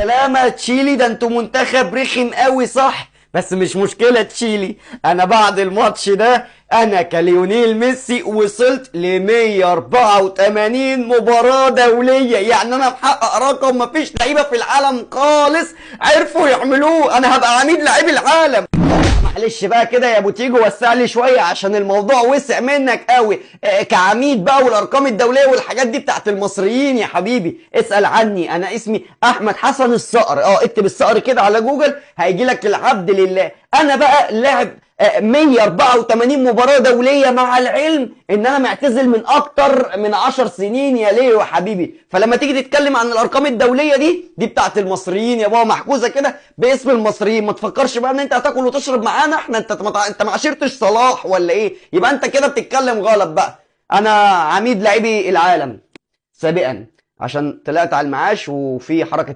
السلامة تشيلي، ده انتوا منتخب رخم قوي صح؟ بس مش مشكلة تشيلي، انا بعد الماتش ده انا كليونيل ميسي وصلت ل 184 مباراة دولية، يعني انا محقق رقم مفيش لعيبة في العالم خالص عرفوا يعملوه، انا هبقى عميد لاعبي العالم. معلش بقى كده يا ابو تيجو، وسع لي شويه عشان الموضوع وسع منك قوي. كعميد بقى والارقام الدوليه والحاجات دي بتاعت المصريين يا حبيبي، اسال عني، انا اسمي احمد حسن الصقر. اكتب الصقر كده على جوجل هيجي لك العبد لله. انا بقى لاعب 184 مباراة دولية، مع العلم ان انا معتزل من اكتر من 10 سنين يا ليو يا حبيبي. فلما تيجي تتكلم عن الارقام الدولية دي بتاعت المصريين يا بابا، محجوزة كده باسم المصريين. ما تفكرش بقى ان انت هتاكل وتشرب معانا احنا، انت ما عشرتش صلاح ولا ايه؟ يبقى انت كده بتتكلم غلط بقى. انا عميد لاعبي العالم سابقا عشان طلعت على المعاش وفي حركة